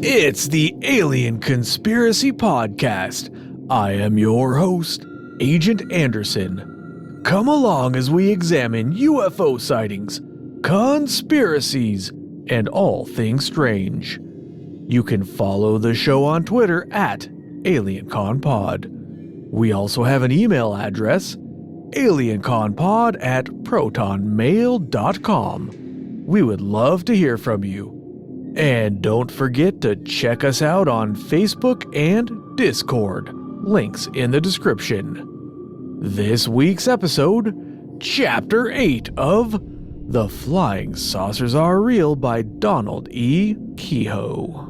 It's the Alien Conspiracy Podcast. I am your host, Agent Anderson. Come along as we examine UFO sightings, conspiracies, and all things strange. You can follow the show on Twitter at AlienConPod. We also have an email address, alienconpod@protonmail.com. We would love to hear from you. And don't forget to check us out on Facebook and Discord. Links in the description. This week's episode, Chapter 8 of The Flying Saucers Are Real by Donald E. Keyhoe.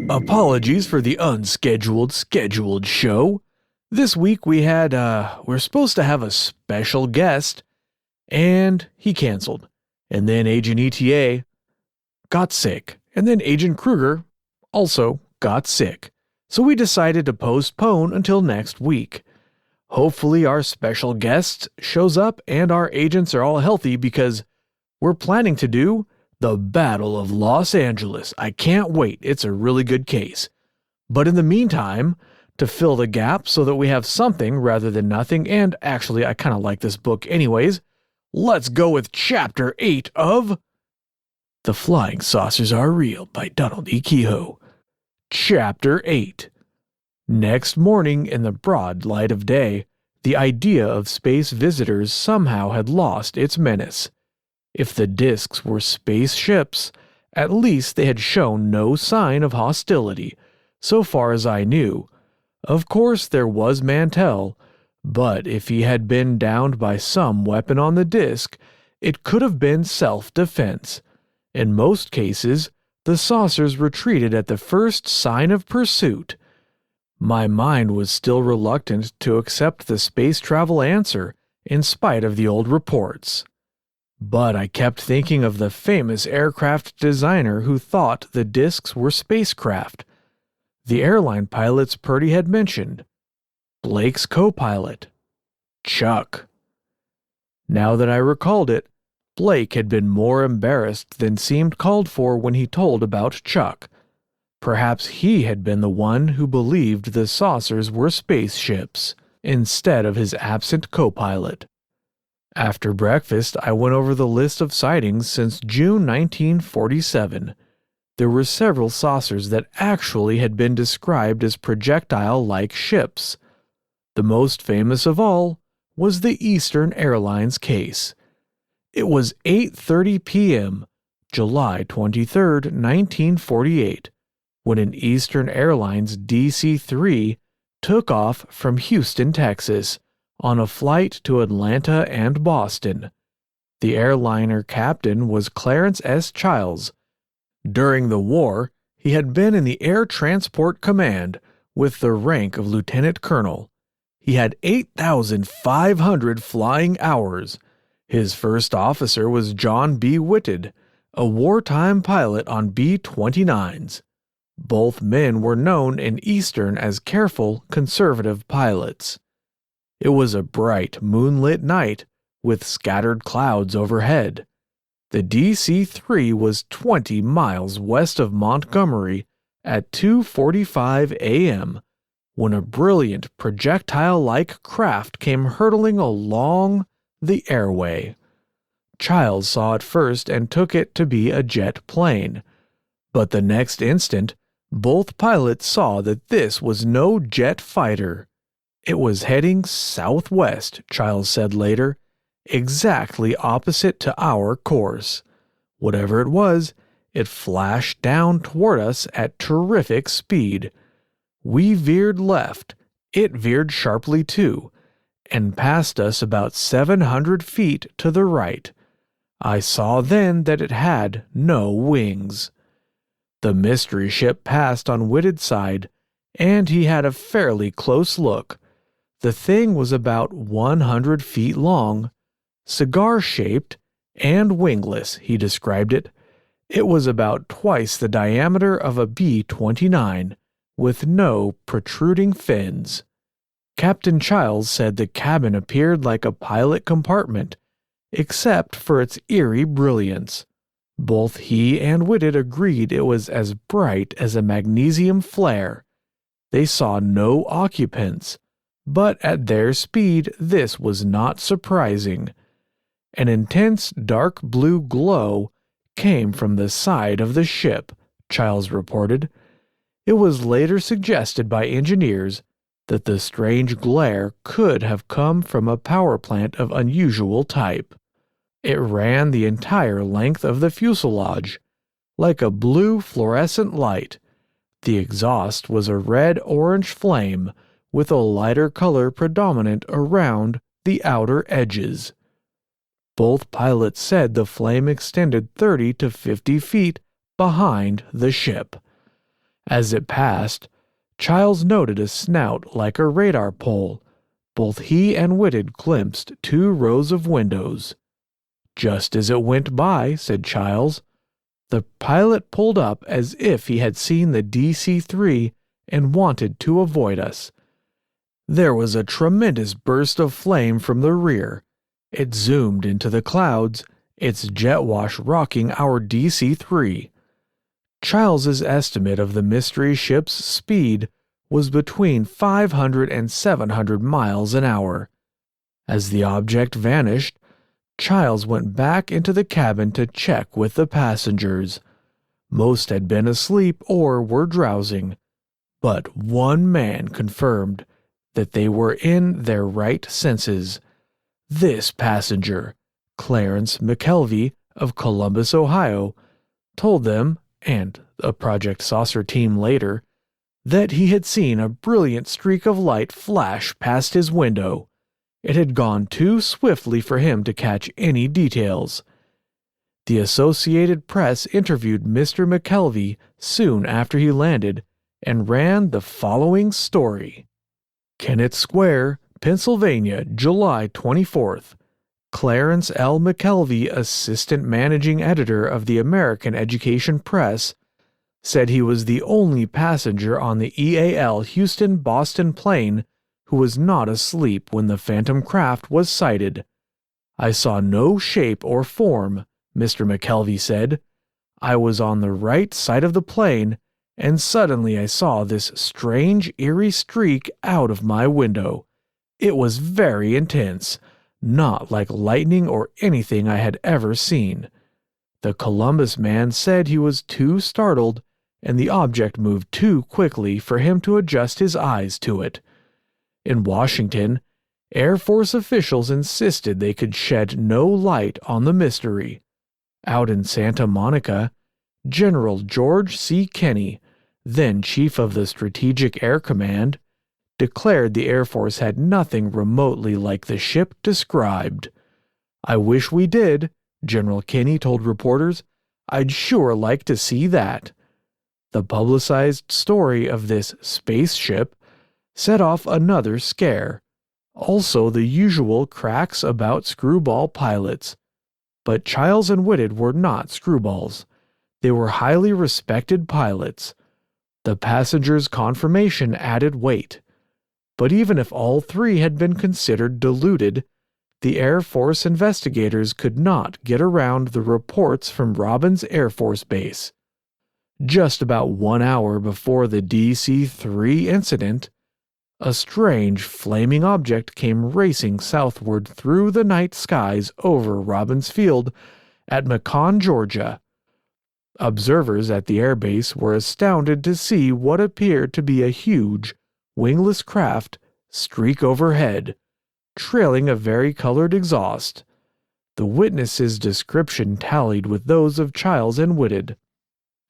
Apologies for the scheduled show. This week we're supposed to have a special guest, and he canceled. And then Agent ETA got sick. And then Agent Kruger also got sick. So we decided to postpone until next week. Hopefully our special guest shows up and our agents are all healthy, because we're planning to do the Battle of Los Angeles. I can't wait. It's a really good case. But in the meantime, to fill the gap so that we have something rather than nothing, and actually I kind of like this book anyways, let's go with Chapter 8 of The Flying Saucers Are Real by Donald E. Keyhoe. Chapter 8. Next morning, in the broad light of day, the idea of space visitors somehow had lost its menace. If the discs were spaceships, at least they had shown no sign of hostility, so far as I knew. Of course there was Mantell, but if he had been downed by some weapon on the disc, it could have been self-defense. In most cases, the saucers retreated at the first sign of pursuit. My mind was still reluctant to accept the space travel answer, in spite of the old reports. But I kept thinking of the famous aircraft designer who thought the discs were spacecraft. The airline pilots Purdy had mentioned. Blake's co-pilot, Chuck. Now that I recalled it, Blake had been more embarrassed than seemed called for when he told about Chuck. Perhaps he had been the one who believed the saucers were spaceships, instead of his absent co-pilot. After breakfast, I went over the list of sightings since June 1947. There were several saucers that actually had been described as projectile-like ships. The most famous of all was the Eastern Airlines case. It was 8:30 p.m., July 23, 1948, when an Eastern Airlines DC-3 took off from Houston, Texas, on a flight to Atlanta and Boston. The airliner captain was Clarence S. Chiles. During the war, he had been in the Air Transport Command with the rank of lieutenant colonel. He had 8,500 flying hours. His first officer was John B. Whitted, a wartime pilot on B-29s. Both men were known in Eastern as careful, conservative pilots. It was a bright, moonlit night with scattered clouds overhead. The DC-3 was 20 miles west of Montgomery at 2:45 a.m. when a brilliant projectile-like craft came hurtling along the airway. Chiles saw it first and took it to be a jet plane. But the next instant, both pilots saw that this was no jet fighter. It was heading southwest, Chiles said later, exactly opposite to our course. Whatever it was, it flashed down toward us at terrific speed. We veered left, it veered sharply too, and passed us about 700 feet to the right. I saw then that it had no wings. The mystery ship passed on Whitted's side, and he had a fairly close look. The thing was about 100 feet long, cigar-shaped, and wingless, he described it. It was about twice the diameter of a B-29, with no protruding fins. Captain Chiles said the cabin appeared like a pilot compartment, except for its eerie brilliance. Both he and Whitted agreed it was as bright as a magnesium flare. They saw no occupants, but at their speed this was not surprising. An intense dark blue glow came from the side of the ship, Chiles reported. It was later suggested by engineers that the strange glare could have come from a power plant of unusual type. It ran the entire length of the fuselage, like a blue fluorescent light. The exhaust was a red-orange flame with a lighter color predominant around the outer edges. Both pilots said the flame extended 30 to 50 feet behind the ship. As it passed, Chiles noted a snout like a radar pole. Both he and Whitted glimpsed 2 rows of windows. Just as it went by, said Chiles, the pilot pulled up as if he had seen the DC-3 and wanted to avoid us. There was a tremendous burst of flame from the rear. It zoomed into the clouds, its jet wash rocking our DC-3. Chiles's estimate of the mystery ship's speed was between 500 and 700 miles an hour. As the object vanished, Chiles went back into the cabin to check with the passengers. Most had been asleep or were drowsing, but one man confirmed that they were in their right senses. This passenger, Clarence McKelvey of Columbus, Ohio, told them, and a Project Saucer team later, that he had seen a brilliant streak of light flash past his window. It had gone too swiftly for him to catch any details. The Associated Press interviewed Mr. McKelvey soon after he landed and ran the following story. Kennett Square, Pennsylvania, July 24th. Clarence L. McKelvey, assistant managing editor of the American Education Press, said he was the only passenger on the EAL Houston-Boston plane who was not asleep when the phantom craft was sighted. I saw no shape or form, Mr. McKelvey said. I was on the right side of the plane, and suddenly I saw this strange, eerie streak out of my window. It was very intense, not like lightning or anything I had ever seen. The Columbus man said he was too startled, and the object moved too quickly for him to adjust his eyes to it. In Washington, Air Force officials insisted they could shed no light on the mystery. Out in Santa Monica, General George C. Kenney, then chief of the Strategic Air Command, declared the Air Force had nothing remotely like the ship described. I wish we did, General Kenney told reporters. I'd sure like to see that. The publicized story of this spaceship set off another scare. Also the usual cracks about screwball pilots. But Chiles and Whitted were not screwballs. They were highly respected pilots. The passengers' confirmation added weight. But even if all 3 had been considered deluded, the Air Force investigators could not get around the reports from Robins Air Force Base. Just about 1 hour before the DC-3 incident, a strange flaming object came racing southward through the night skies over Robins Field at Macon, Georgia. Observers at the airbase were astounded to see what appeared to be a huge, wingless craft streak overhead, trailing a varicolored exhaust. The witnesses' description tallied with those of Chiles and Whitted.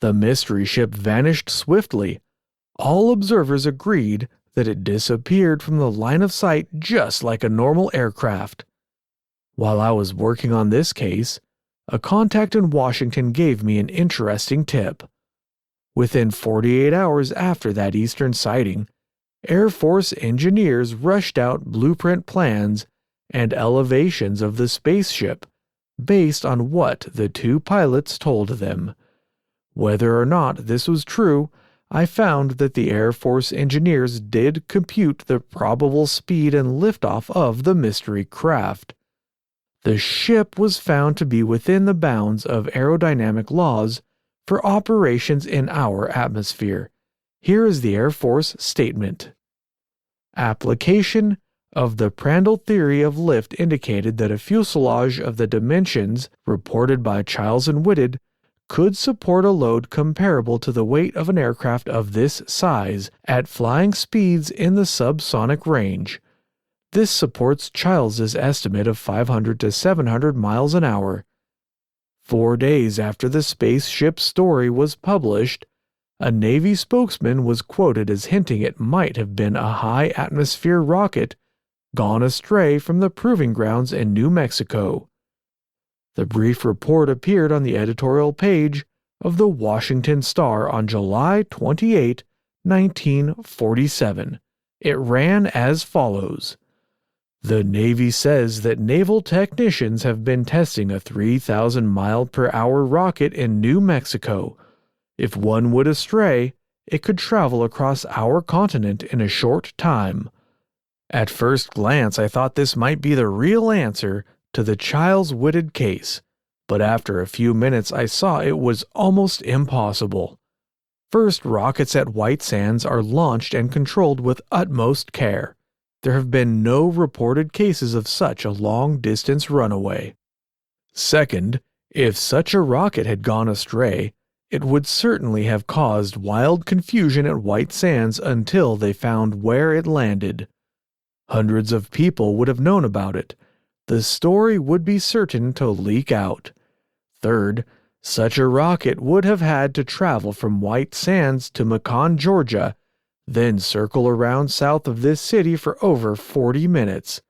The mystery ship vanished swiftly. All observers agreed that it disappeared from the line of sight just like a normal aircraft. While I was working on this case, a contact in Washington gave me an interesting tip. Within 48 hours after that Eastern sighting, Air Force engineers rushed out blueprint plans and elevations of the spaceship based on what the 2 pilots told them. Whether or not this was true, I found that the Air Force engineers did compute the probable speed and liftoff of the mystery craft. The ship was found to be within the bounds of aerodynamic laws for operations in our atmosphere. Here is the Air Force statement. Application of the Prandtl theory of lift indicated that a fuselage of the dimensions reported by Chiles and Whitted could support a load comparable to the weight of an aircraft of this size at flying speeds in the subsonic range. This supports Chiles's estimate of 500 to 700 miles an hour. 4 days after the spaceship story was published, a Navy spokesman was quoted as hinting it might have been a high-atmosphere rocket gone astray from the proving grounds in New Mexico. The brief report appeared on the editorial page of the Washington Star on July 28, 1947. It ran as follows. The Navy says that naval technicians have been testing a 3,000 mile-per-hour rocket in New Mexico. If one would astray, it could travel across our continent in a short time. At first glance, I thought this might be the real answer to the Chiles Whitted case, but after a few minutes I saw it was almost impossible. First, rockets at White Sands are launched and controlled with utmost care. There have been no reported cases of such a long-distance runaway. Second, if such a rocket had gone astray, it would certainly have caused wild confusion at White Sands until they found where it landed. Hundreds of people would have known about it. The story would be certain to leak out. Third, such a rocket would have had to travel from White Sands to Macon, Georgia, then circle around south of this city for over 40 minutes.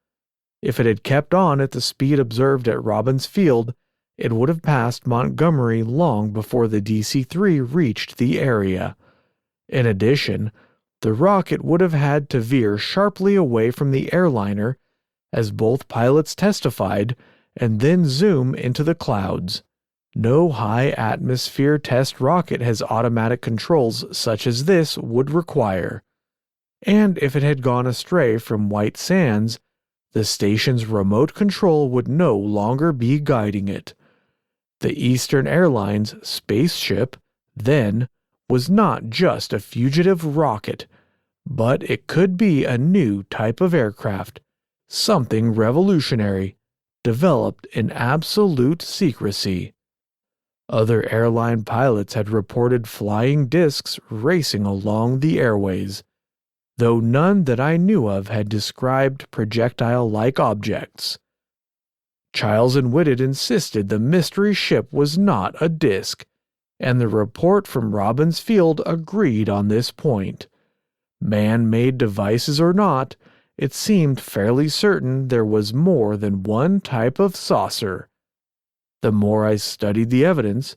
If it had kept on at the speed observed at Robbins Field, it would have passed Montgomery long before the DC-3 reached the area. In addition, the rocket would have had to veer sharply away from the airliner, as both pilots testified, and then zoom into the clouds. No high-atmosphere test rocket has automatic controls such as this would require. And if it had gone astray from White Sands, the station's remote control would no longer be guiding it. The Eastern Airlines spaceship, then, was not just a fugitive rocket, but it could be a new type of aircraft, something revolutionary, developed in absolute secrecy. Other airline pilots had reported flying discs racing along the airways, though none that I knew of had described projectile-like objects. Chiles and Whitted insisted the mystery ship was not a disc, and the report from Robbins Field agreed on this point. Man-made devices or not, it seemed fairly certain there was more than one type of saucer. The more I studied the evidence,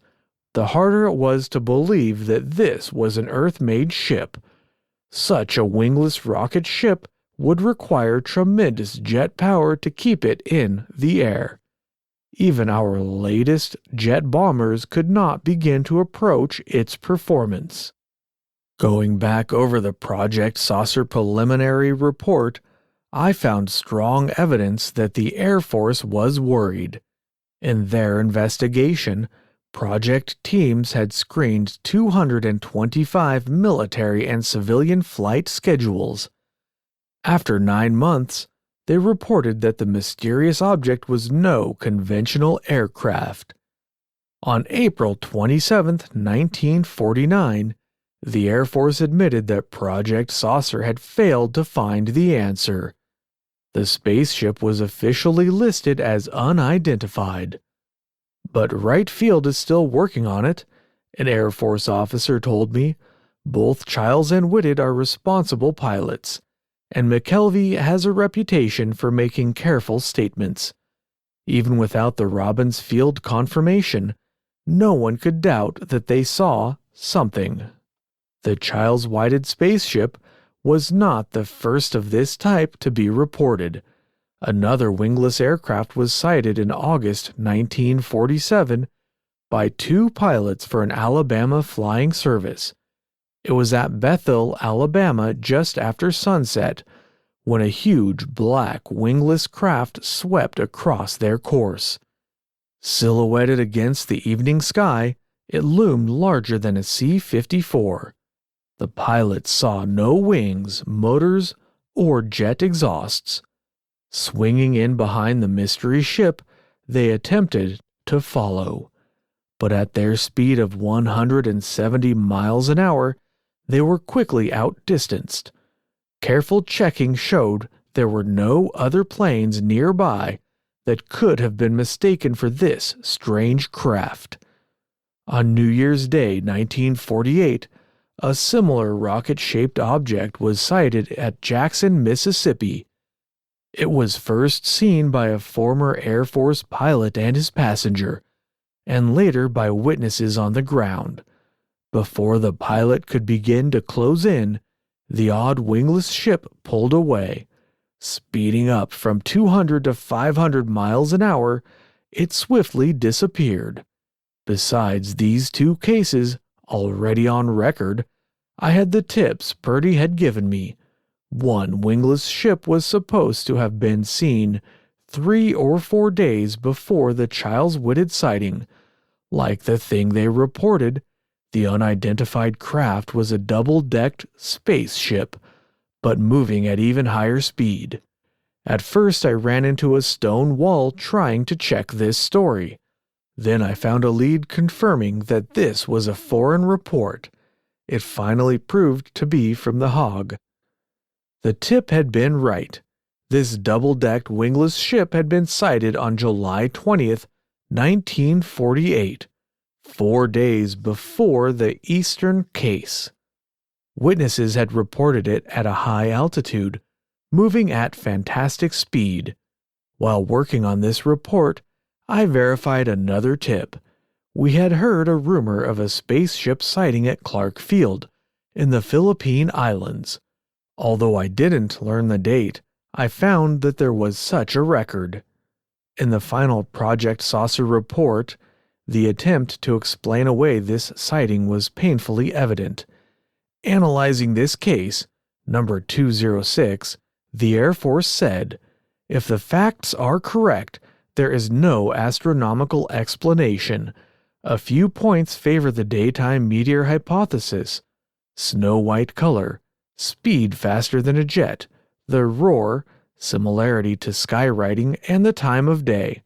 the harder it was to believe that this was an Earth-made ship. Such a wingless rocket ship would require tremendous jet power to keep it in the air. Even our latest jet bombers could not begin to approach its performance. Going back over the Project Saucer preliminary report, I found strong evidence that the Air Force was worried. In their investigation, project teams had screened 225 military and civilian flight schedules. After 9 months, they reported that the mysterious object was no conventional aircraft. On April 27, 1949, the Air Force admitted that Project Saucer had failed to find the answer. The spaceship was officially listed as unidentified. But Wright Field is still working on it, an Air Force officer told me. Both Chiles and Whitted are responsible pilots, and McKelvey has a reputation for making careful statements. Even without the Robbins Field confirmation, no one could doubt that they saw something. The Chiles Whitted spaceship was not the first of this type to be reported. Another wingless aircraft was sighted in August 1947 by 2 pilots for an Alabama flying service. It was at Bethel, Alabama, just after sunset, when a huge black wingless craft swept across their course. Silhouetted against the evening sky, it loomed larger than a C-54. The pilots saw no wings, motors, or jet exhausts. Swinging in behind the mystery ship, they attempted to follow. But at their speed of 170 miles an hour, they were quickly outdistanced. Careful checking showed there were no other planes nearby that could have been mistaken for this strange craft. On New Year's Day, 1948, a similar rocket-shaped object was sighted at Jackson, Mississippi. It was first seen by a former Air Force pilot and his passenger, and later by witnesses on the ground. Before the pilot could begin to close in, the odd wingless ship pulled away. Speeding up from 200 to 500 miles an hour, it swiftly disappeared. Besides these two cases, already on record, I had the tips Purdy had given me. One wingless ship was supposed to have been seen 3 or 4 days before the Chiles Whitted sighting. Like the thing they reported, the unidentified craft was a double-decked spaceship, but moving at even higher speed. At first I ran into a stone wall trying to check this story. Then I found a lead confirming that this was a foreign report. It finally proved to be from the Hog. The tip had been right. This double-decked wingless ship had been sighted on July 20th, 1948, 4 days before the Eastern case. Witnesses had reported it at a high altitude, moving at fantastic speed. While working on this report, I verified another tip. We had heard a rumor of a spaceship sighting at Clark Field, in the Philippine Islands. Although I didn't learn the date, I found that there was such a record. In the final Project Saucer report, the attempt to explain away this sighting was painfully evident. Analyzing this case, number 206, the Air Force said, "If the facts are correct, there is no astronomical explanation. A few points favor the daytime meteor hypothesis. Snow-white color, speed faster than a jet, the roar, similarity to skywriting, and the time of day.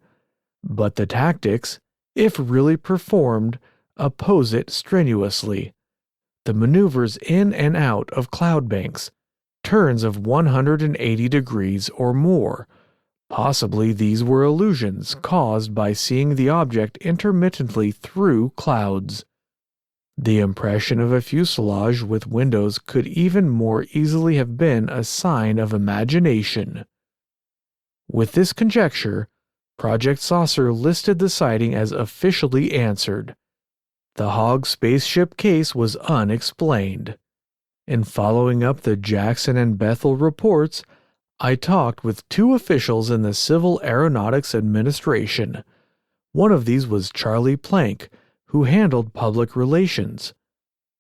But the tactics, if really performed, oppose it strenuously. The maneuvers in and out of cloud banks, turns of 180 degrees or more. Possibly these were illusions caused by seeing the object intermittently through clouds. The impression of a fuselage with windows could even more easily have been a sign of imagination." With this conjecture, Project Saucer listed the sighting as officially answered. The Hog spaceship case was unexplained. In following up the Jackson and Bethel reports, I talked with 2 officials in the Civil Aeronautics Administration. One of these was Charlie Plank, who handled public relations.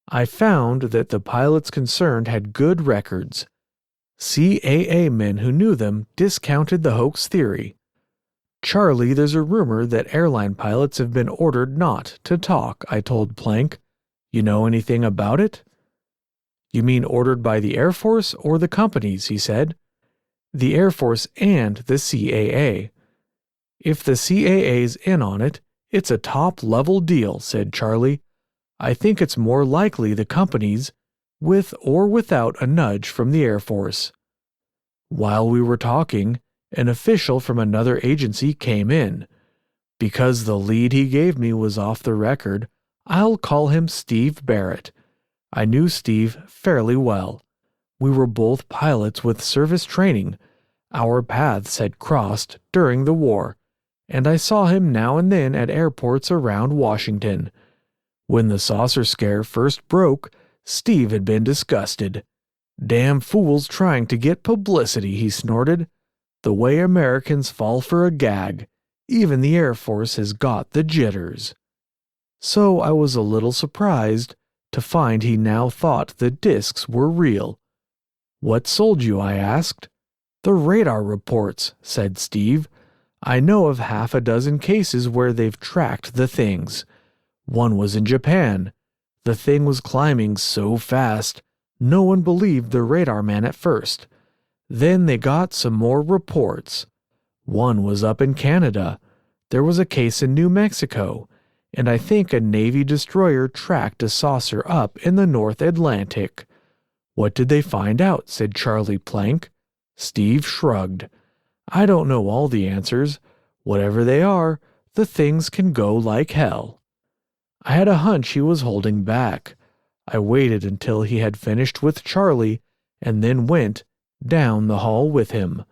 I found that the pilots concerned had good records. CAA men who knew them discounted the hoax theory. "Charlie, there's a rumor that airline pilots have been ordered not to talk," I told Plank. "You know anything about it?" "You mean ordered by the Air Force or the companies?" he said. "The Air Force and the CAA. If the CAA's in on it, it's a top-level deal," said Charlie. "I think it's more likely the companies, with or without a nudge from the Air Force." While we were talking, an official from another agency came in. Because the lead he gave me was off the record, I'll call him Steve Barrett. I knew Steve fairly well. We were both pilots with service training. Our paths had crossed during the war, and I saw him now and then at airports around Washington. When the saucer scare first broke, Steve had been disgusted. "Damn fools trying to get publicity," he snorted. "The way Americans fall for a gag. Even the Air Force has got the jitters." So I was a little surprised to find he now thought the discs were real. "What sold you?" I asked. "The radar reports," said Steve. "I know of half a dozen cases where they've tracked the things. One was in Japan. The thing was climbing so fast, no one believed the radar man at first. Then they got some more reports. One was up in Canada. There was a case in New Mexico, and I think a Navy destroyer tracked a saucer up in the North Atlantic." "What did they find out?" said Charlie Plank. Steve shrugged. "I don't know all the answers. Whatever they are, the things can go like hell." I had a hunch he was holding back. I waited until he had finished with Charlie and then went down the hall with him.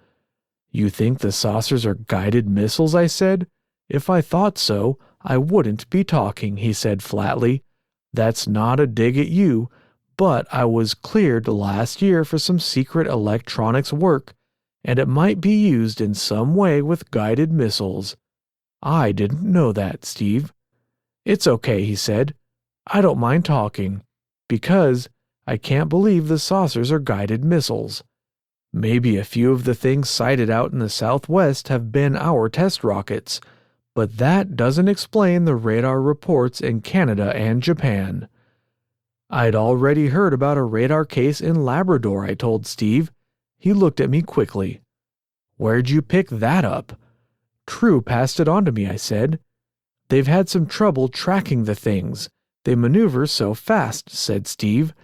"You think the saucers are guided missiles?" I said. "If I thought so, I wouldn't be talking," he said flatly. "That's not a dig at you, but I was cleared last year for some secret electronics work, and it might be used in some way with guided missiles." "I didn't know that, Steve." "It's okay," he said. "I don't mind talking, because I can't believe the saucers are guided missiles. Maybe a few of the things sighted out in the southwest have been our test rockets, but that doesn't explain the radar reports in Canada and Japan." "I'd already heard about a radar case in Labrador," I told Steve. He looked at me quickly. "Where'd you pick that up?" "True passed it on to me," I said. "They've had some trouble tracking the things. They maneuver so fast," said Steve.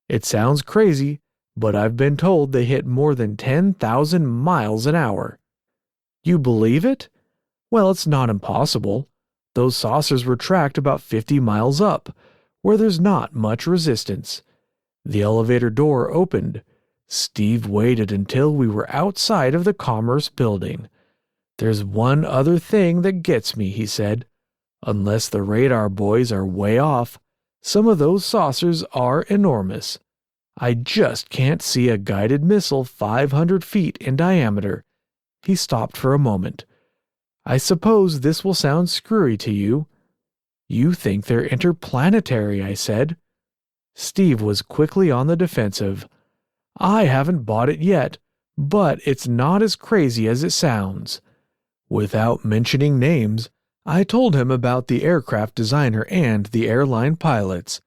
"It sounds crazy, but I've been told they hit more than 10,000 miles an hour." "You believe it?" "Well, it's not impossible. Those saucers were tracked about 50 miles up, where there's not much resistance." The elevator door opened. Steve waited until we were outside of the Commerce Building. "There's one other thing that gets me," he said. "Unless the radar boys are way off, some of those saucers are enormous. I just can't see a guided missile 500 feet in diameter." He stopped for a moment. "I suppose this will sound screwy to you." "You think they're interplanetary," I said. Steve was quickly on the defensive. "I haven't bought it yet, but it's not as crazy as it sounds." Without mentioning names, I told him about the aircraft designer and the airline pilots.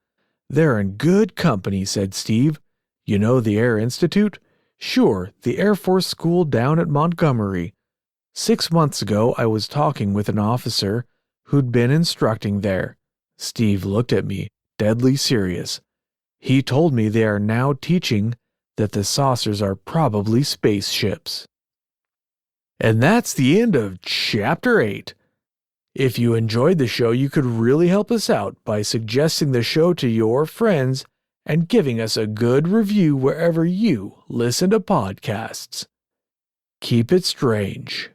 "They're in good company," said Steve. "You know the Air Institute?" "Sure, the Air Force School down at Montgomery. 6 months ago I was talking with an officer who'd been instructing there." Steve looked at me, deadly serious. "He told me they are now teaching that the saucers are probably spaceships." And that's the end of Chapter 8. If you enjoyed the show, you could really help us out by suggesting the show to your friends and giving us a good review wherever you listen to podcasts. Keep it strange.